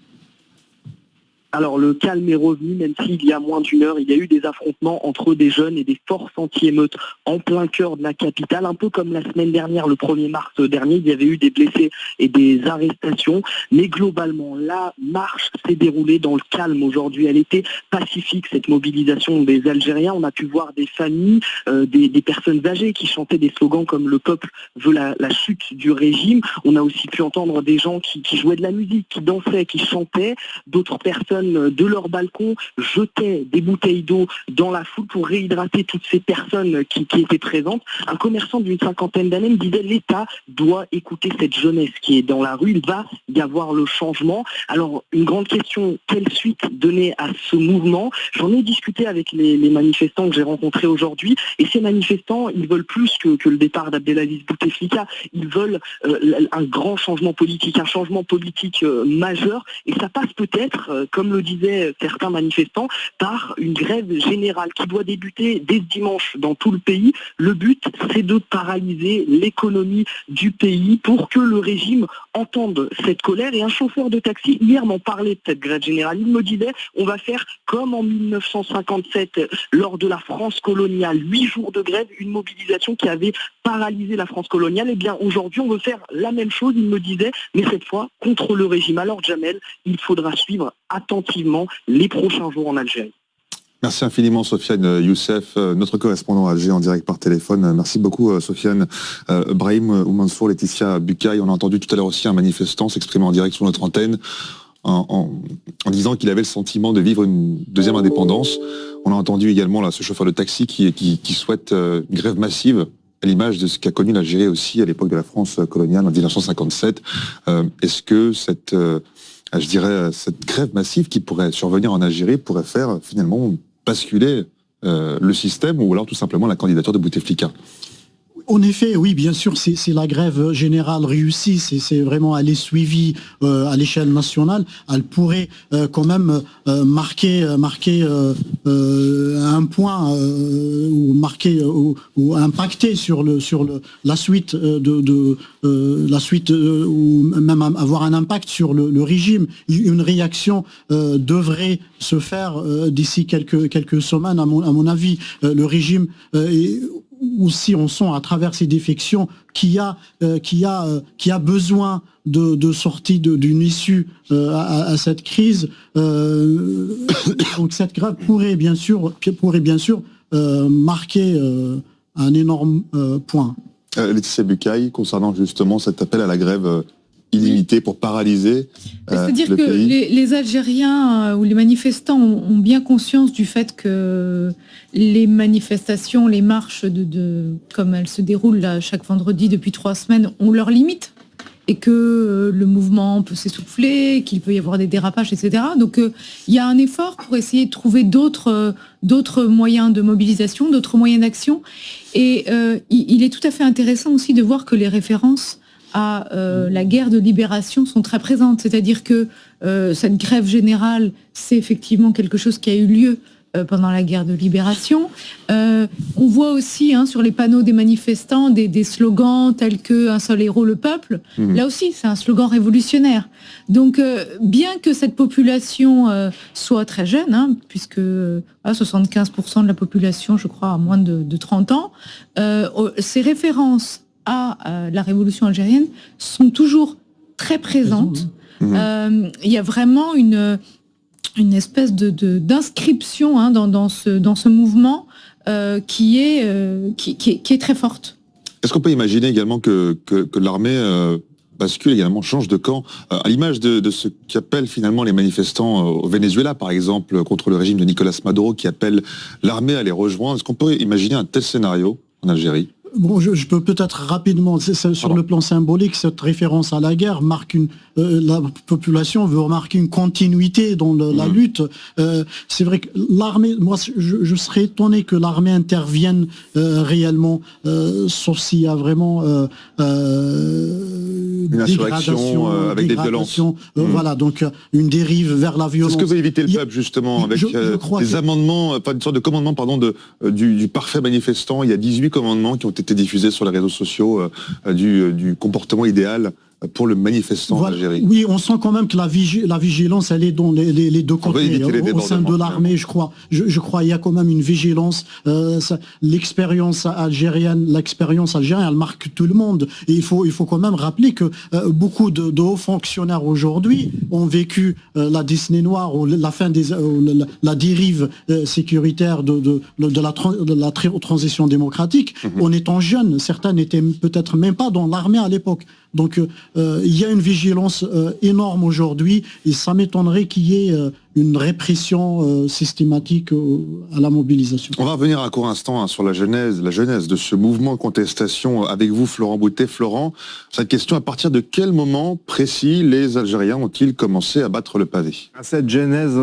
Alors le calme est revenu, même s'il y a moins d'1 heure, il y a eu des affrontements entre des jeunes et des forces anti-émeutes en plein cœur de la capitale, un peu comme la semaine dernière, le 1er mars dernier, il y avait eu des blessés et des arrestations, mais globalement, la marche s'est déroulée dans le calme aujourd'hui. Elle était pacifique, cette mobilisation des Algériens. On a pu voir des familles, des personnes âgées qui chantaient des slogans comme « Le peuple veut la chute du régime ». On a aussi pu entendre des gens qui jouaient de la musique, qui dansaient, qui chantaient, d'autres personnes de leur balcon jetaient des bouteilles d'eau dans la foule pour réhydrater toutes ces personnes qui étaient présentes. Un commerçant d'une 50aine d'années me disait: l'État doit écouter cette jeunesse qui est dans la rue, il va y avoir le changement. Alors une grande question, quelle suite donner à ce mouvement? J'en ai discuté avec les manifestants que j'ai rencontrés aujourd'hui, et ces manifestants, ils veulent plus que le départ d'Abdelaziz Bouteflika, ils veulent un grand changement politique, un changement politique majeur, et ça passe peut-être, comme le disaient certains manifestants, par une grève générale qui doit débuter dès dimanche dans tout le pays. Le but, c'est de paralyser l'économie du pays pour que le régime entende cette colère. Et un chauffeur de taxi, hier, m'en parlait de cette grève générale. Il me disait: on va faire comme en 1957, lors de la France coloniale, 8 jours de grève, une mobilisation qui avait paralysé la France coloniale. Et bien aujourd'hui, on veut faire la même chose, il me disait, mais cette fois contre le régime. Alors Jamel, il faudra suivre attentivement les prochains jours en Algérie. Merci infiniment Soufiane Youssef, notre correspondant à Alger en direct par téléphone. Merci beaucoup Soufiane. Brahim Oumansour, Laetitia Bucaille, on a entendu tout à l'heure aussi un manifestant s'exprimer en direct sur notre antenne en disant qu'il avait le sentiment de vivre une deuxième indépendance. On a entendu également là, ce chauffeur de taxi qui souhaite une grève massive, à l'image de ce qu'a connu l'Algérie aussi à l'époque de la France coloniale en 1957. Est-ce que cette grève massive qui pourrait survenir en Algérie pourrait faire finalement basculer le système ou alors tout simplement la candidature de Bouteflika? En effet, oui, bien sûr, c'est la grève générale réussie, c'est vraiment, elle est suivie à l'échelle nationale. Elle pourrait quand même marquer un point ou marquer ou impacter sur la suite ou même avoir un impact sur le régime. Une réaction devrait se faire d'ici quelques semaines, à mon avis. Le régime aussi, on sent à travers ces défections qu'il y a besoin de sortie d'une issue à cette crise. Donc cette grève pourrait bien sûr marquer un énorme point. Laetitia Bucaille, concernant justement cet appel à la grève illimité pour paralyser C'est-à-dire le que pays. les Algériens ou les manifestants ont bien conscience du fait que les manifestations, les marches, comme elles se déroulent là, chaque vendredi depuis 3 semaines, ont leurs limites et que le mouvement peut s'essouffler, qu'il peut y avoir des dérapages, etc. Donc il y a un effort pour essayer de trouver d'autres moyens de mobilisation, d'autres moyens d'action. Et il est tout à fait intéressant aussi de voir que les références à la guerre de libération sont très présentes. C'est-à-dire que cette grève générale, c'est effectivement quelque chose qui a eu lieu pendant la guerre de libération. On voit aussi sur les panneaux des manifestants des slogans tels que « Un seul héros, le peuple ». Là aussi, c'est un slogan révolutionnaire. Donc, bien que cette population soit très jeune, puisque 75% de la population, je crois, a moins de 30 ans, ces références à la révolution algérienne sont toujours très présentes. Il y a vraiment une espèce d'inscription dans ce mouvement qui est très forte. Est-ce qu'on peut imaginer également que l'armée bascule également, change de camp, à l'image de ce qu'appellent finalement les manifestants au Venezuela, par exemple, contre le régime de Nicolas Maduro, qui appelle l'armée à les rejoindre? Est-ce qu'on peut imaginer un tel scénario en Algérie? Bon, je peux peut-être rapidement, sur le plan symbolique, cette référence à la guerre marque la population veut remarquer une continuité dans la lutte. C'est vrai que l'armée, moi je serais étonné que l'armée intervienne réellement, sauf s'il y a vraiment une insurrection avec des violences. Voilà, donc une dérive vers la violence. C'est ce que veut éviter le peuple justement, avec des amendements, une sorte de commandement du parfait manifestant. Il y a 18 commandements qui ont été diffusés sur les réseaux sociaux du comportement idéal pour le manifestant en Algérie. Oui, on sent quand même que la vigilance, elle est dans les deux côtés. Au sein de l'armée, je crois, il y a quand même une vigilance. L'expérience algérienne, elle marque tout le monde. Et il faut quand même rappeler que beaucoup de hauts fonctionnaires aujourd'hui ont vécu la Disney noire ou la fin la dérive sécuritaire de la transition démocratique en étant jeunes. Certains n'étaient peut-être même pas dans l'armée à l'époque. Donc il y a une vigilance énorme aujourd'hui et ça m'étonnerait qu'il y ait une répression systématique à la mobilisation. On va revenir un court instant sur la genèse de ce mouvement de contestation avec vous, Florent Boutet. Florent, cette question, à partir de quel moment précis les Algériens ont-ils commencé à battre le pavé? Cette genèse,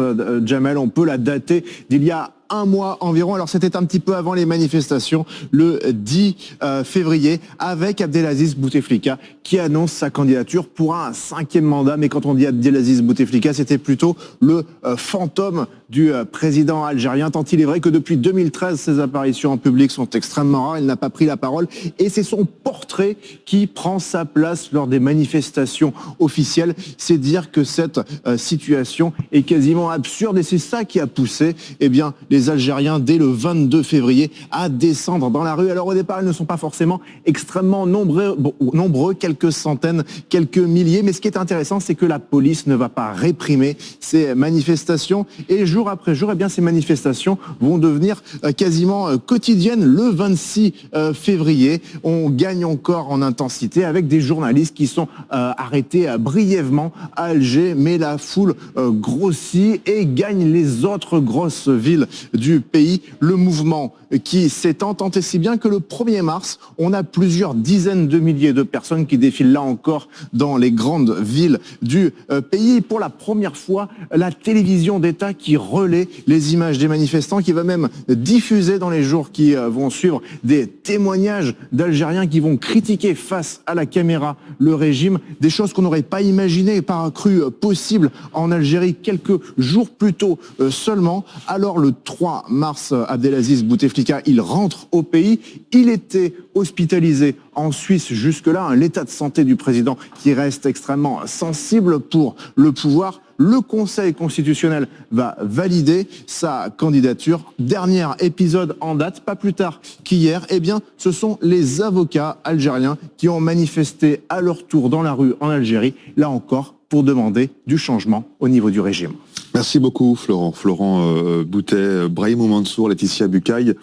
Jamel, on peut la dater d'il y a un mois environ. Alors c'était un petit peu avant les manifestations, le 10 février, avec Abdelaziz Bouteflika qui annonce sa candidature pour un 5e mandat. Mais quand on dit Abdelaziz Bouteflika, c'était plutôt le fantôme du président algérien, tant il est vrai que depuis 2013, ses apparitions en public sont extrêmement rares. Il n'a pas pris la parole et c'est son portrait qui prend sa place lors des manifestations officielles. C'est dire que cette situation est quasiment absurde et c'est ça qui a poussé les Algériens dès le 22 février à descendre dans la rue. Alors au départ, ils ne sont pas forcément extrêmement nombreux, quelques centaines, quelques milliers. Mais ce qui est intéressant, c'est que la police ne va pas réprimer ces manifestations. Et jour après jour, ces manifestations vont devenir quasiment quotidiennes. Le 26 février, on gagne encore en intensité avec des journalistes qui sont arrêtés brièvement à Alger. Mais la foule grossit et gagne les autres grosses villes du pays. Le mouvement qui s'étend tant et si bien que le 1er mars, on a plusieurs dizaines de milliers de personnes qui défilent là encore dans les grandes villes du pays. Pour la première fois, la télévision d'État qui relaie les images des manifestants, qui va même diffuser dans les jours qui vont suivre des témoignages d'Algériens qui vont critiquer face à la caméra le régime, des choses qu'on n'aurait pas imaginées, pas cru possible en Algérie quelques jours plus tôt seulement. Alors le 3 mars, Abdelaziz Bouteflika, il rentre au pays. Il était hospitalisé en Suisse jusque-là. L'état de santé du président qui reste extrêmement sensible pour le pouvoir. Le Conseil constitutionnel va valider sa candidature. Dernier épisode en date, pas plus tard qu'hier, eh bien, ce sont les avocats algériens qui ont manifesté à leur tour dans la rue en Algérie, là encore, pour demander du changement au niveau du régime. Merci beaucoup, Florent. Florent Boutet, Brahim Mansour, Laetitia Bucaille.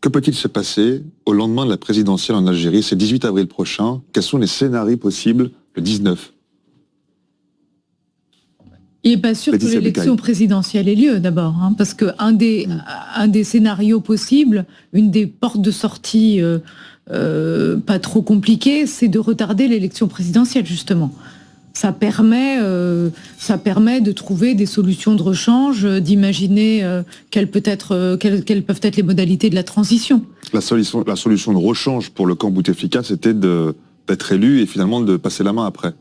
Que peut-il se passer au lendemain de la présidentielle en Algérie? C'est le 18 avril prochain. Quels sont les scénarios possibles le 19? Il n'est pas sûr que l'élection présidentielle ait lieu d'abord, hein, parce qu'un des scénarios possibles, une des portes de sortie pas trop compliquées, c'est de retarder l'élection présidentielle justement. Ça permet de trouver des solutions de rechange, d'imaginer quelles peuvent être les modalités de la transition. La solution de rechange pour le camp Bouteflika, c'était d'être élu et finalement de passer la main après.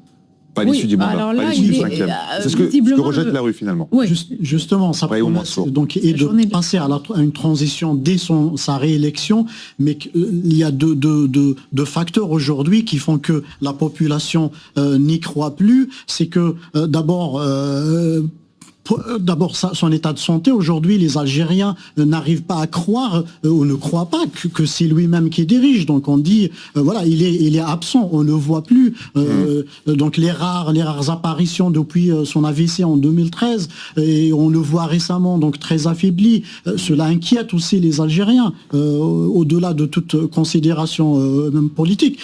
Pas l'issue du mandat, pas l'issue du 5e. C'est ce que rejette la rue finalement. Oui. Justement, ça donc, et de passer à une transition dès sa réélection, mais il y a deux facteurs aujourd'hui qui font que la population n'y croit plus. C'est que d'abord son état de santé. Aujourd'hui, les Algériens n'arrivent pas à croire ou ne croient pas que c'est lui-même qui dirige. Donc on dit, voilà, il est absent, on ne le voit plus. Donc les rares apparitions depuis son AVC en 2013, et on le voit récemment, donc très affaibli. Cela inquiète aussi les Algériens, au-delà de toute considération même politique.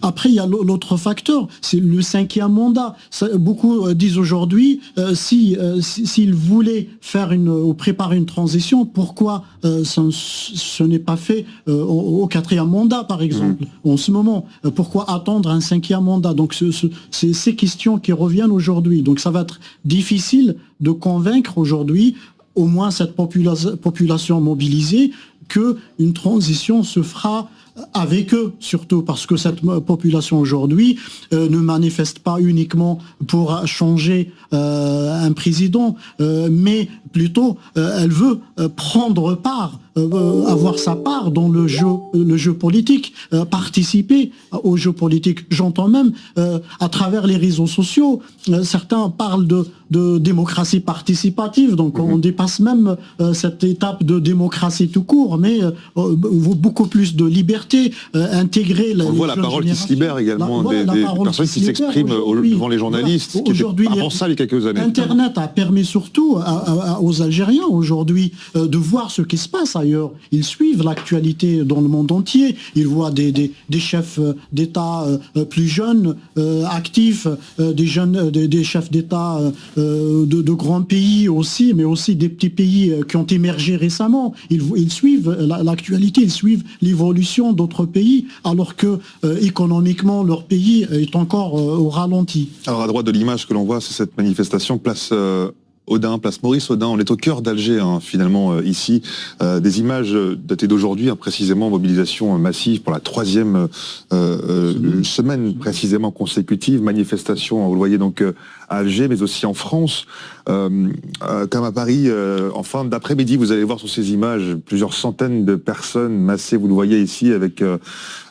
Après, il y a l'autre facteur, c'est le 5e mandat. Beaucoup disent aujourd'hui, s'il voulait faire ou préparer une transition, pourquoi ce n'est pas fait au 4e mandat, par exemple, en ce moment? Pourquoi attendre un 5e mandat? Donc c'est ces questions qui reviennent aujourd'hui. Donc ça va être difficile de convaincre aujourd'hui, au moins cette population mobilisée, qu'une transition se fera avec eux, surtout parce que cette population aujourd'hui ne manifeste pas uniquement pour changer un président, mais plutôt elle veut prendre part, avoir sa part dans le jeu politique, participer au jeu politique. J'entends même à travers les réseaux sociaux, certains parlent de démocratie participative, donc on dépasse même cette étape de démocratie tout court, mais beaucoup plus de liberté, intégrer on voit la parole qui se libère également, des personnes qui s'expriment devant les journalistes, qui étaient avant ça il y a quelques années. Internet a permis surtout aux Algériens aujourd'hui de voir ce qui se passe ailleurs. Ils suivent l'actualité dans le monde entier, ils voient des chefs d'État plus jeunes, actifs, des chefs d'État de grands pays aussi, mais aussi des petits pays qui ont émergé récemment. Ils suivent l'actualité, ils suivent l'évolution d'autres pays, alors que économiquement leur pays est encore au ralenti. Alors à droite de l'image que l'on voit, c'est cette manifestation place Audin, place Maurice Audin. On est au cœur d'Alger, hein, finalement, ici. Des images datées d'aujourd'hui, hein, précisément, mobilisation massive pour la 3e semaine précisément consécutive. Manifestation, vous le voyez donc à Alger, mais aussi en France. Comme à Paris, en fin d'après-midi, vous allez voir sur ces images plusieurs centaines de personnes massées, vous le voyez ici, avec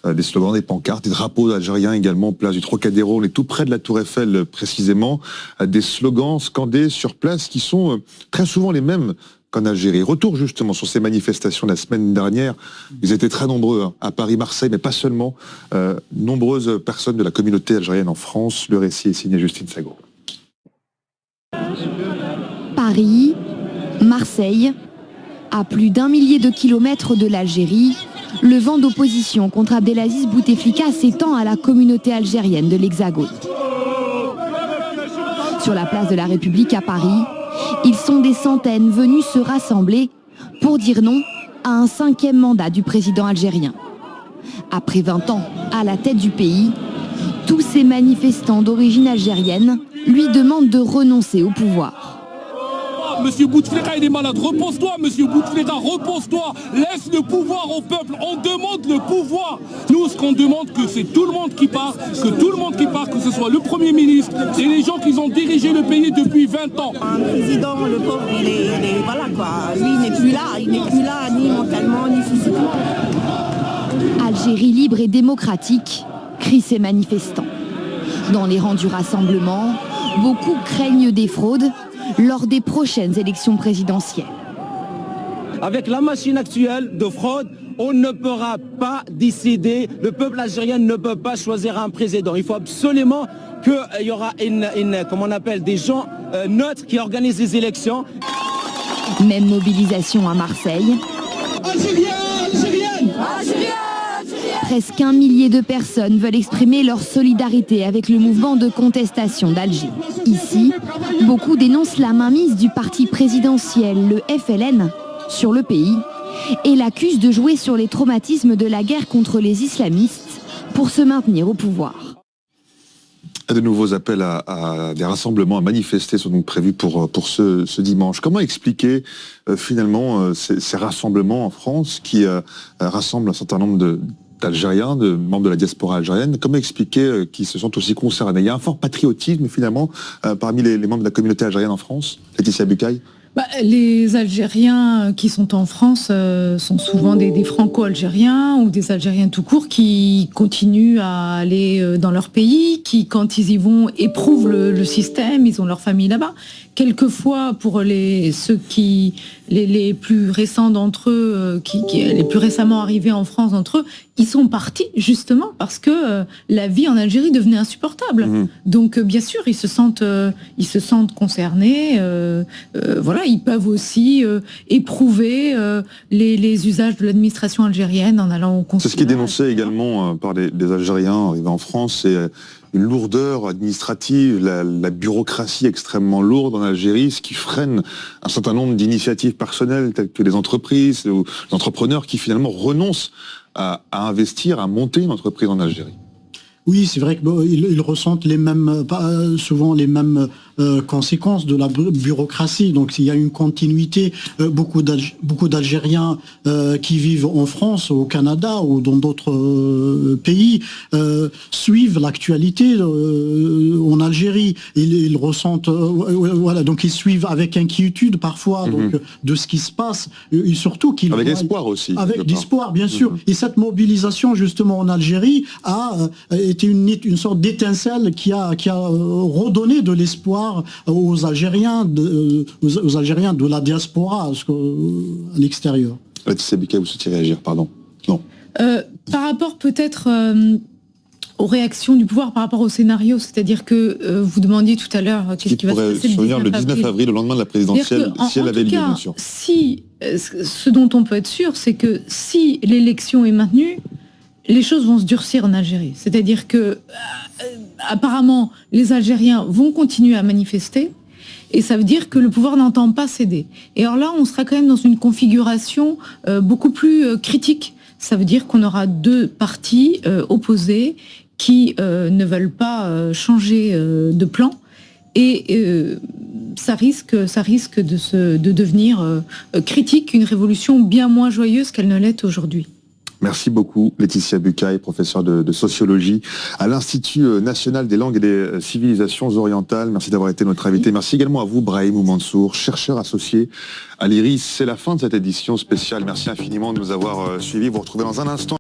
des slogans, des pancartes, des drapeaux algériens également, place du Trocadéro. On est tout près de la Tour Eiffel, précisément. Des slogans scandés sur place qui sont très souvent les mêmes qu'en Algérie. Retour justement sur ces manifestations la semaine dernière. Ils étaient très nombreux, hein, à Paris, Marseille, mais pas seulement. Nombreuses personnes de la communauté algérienne en France. Le récit est signé Justine Sago. Paris, Marseille, à plus d'1 millier de kilomètres de l'Algérie, le vent d'opposition contre Abdelaziz Bouteflika s'étend à la communauté algérienne de l'Hexagone. Sur la place de la République à Paris, ils sont des centaines venus se rassembler pour dire non à un 5e mandat du président algérien. Après 20 ans à la tête du pays, tous ces manifestants d'origine algérienne lui demandent de renoncer au pouvoir. Monsieur Bouteflika, il est malade. Repose-toi, monsieur Bouteflika, repose-toi. Laisse le pouvoir au peuple. On demande le pouvoir. Nous, ce qu'on demande, que c'est tout le monde qui part, que ce soit le Premier ministre et les gens qui ont dirigé le pays depuis 20 ans. Un président, le pauvre, il est voilà quoi. Lui, il n'est plus là, ni mentalement, ni physiquement. Algérie libre et démocratique, crient ces manifestants. Dans les rangs du rassemblement, beaucoup craignent des fraudes lors des prochaines élections présidentielles. Avec la machine actuelle de fraude, on ne pourra pas décider, le peuple algérien ne peut pas choisir un président. Il faut absolument qu'il y aura comment on appelle, des gens neutres qui organisent les élections. Même mobilisation à Marseille. Presque 1 millier de personnes veulent exprimer leur solidarité avec le mouvement de contestation d'Alger. Ici, beaucoup dénoncent la mainmise du parti présidentiel, le FLN, sur le pays et l'accusent de jouer sur les traumatismes de la guerre contre les islamistes pour se maintenir au pouvoir. De nouveaux appels à des rassemblements, à manifester sont donc prévus pour ce dimanche. Comment expliquer finalement ces rassemblements en France qui rassemblent un certain nombre d'Algériens, de membres de la diaspora algérienne? Comment expliquer qu'ils se sentent aussi concernés? Il y a un fort patriotisme finalement parmi les membres de la communauté algérienne en France. Laetitia Bucaille. Les Algériens qui sont en France sont souvent des Franco-Algériens ou des Algériens tout court qui continuent à aller dans leur pays, qui quand ils y vont éprouvent le système, ils ont leur famille là-bas. Quelquefois pour ceux qui les plus récents d'entre eux, les plus récemment arrivés en France d'entre eux, ils sont partis justement parce que la vie en Algérie devenait insupportable. Donc bien sûr ils se sentent concernés. Voilà, ils peuvent aussi éprouver les usages de l'administration algérienne en allant au consulat. C'est ce qui est dénoncé également par les Algériens arrivés en France, c'est une lourdeur administrative, la bureaucratie extrêmement lourde en Algérie, ce qui freine un certain nombre d'initiatives personnelles telles que les entreprises ou les entrepreneurs qui finalement renoncent à investir, à monter une entreprise en Algérie. Oui, c'est vrai qu'ils ressentent souvent les mêmes conséquences de la bureaucratie. Donc il y a une continuité. Beaucoup d'Algériens qui vivent en France, au Canada ou dans d'autres pays suivent l'actualité en Algérie. Ils ressentent, voilà, donc ils suivent avec inquiétude parfois donc, de ce qui se passe. Et surtout qu'ils avec espoir aussi. Avec l'espoir, bien sûr. Et cette mobilisation justement en Algérie a été une sorte d'étincelle qui a redonné de l'espoir aux Algériens de la diaspora à l'extérieur. Laetitia Bucaille, vous souhaitez réagir, pardon. Non. Par rapport peut-être aux réactions du pouvoir, par rapport au scénario, c'est-à-dire que vous demandiez tout à l'heure qu'est-ce qui va se passer le 19 avril, le lendemain de la présidentielle, si elle avait lieu, bien sûr. Ce dont on peut être sûr, c'est que si l'élection est maintenue, les choses vont se durcir en Algérie. C'est-à-dire que, apparemment, les Algériens vont continuer à manifester, et ça veut dire que le pouvoir n'entend pas céder. Et alors là, on sera quand même dans une configuration beaucoup plus critique. Ça veut dire qu'on aura deux partis opposés qui ne veulent pas changer de plan, et ça risque de devenir critique, une révolution bien moins joyeuse qu'elle ne l'est aujourd'hui. Merci beaucoup Laetitia Bucaille, professeure de sociologie à l'Institut national des langues et des civilisations orientales. Merci d'avoir été notre invité. Merci également à vous Brahim Mansour, chercheur associé à l'IRIS. C'est la fin de cette édition spéciale. Merci infiniment de nous avoir suivis. Vous retrouvez dans un instant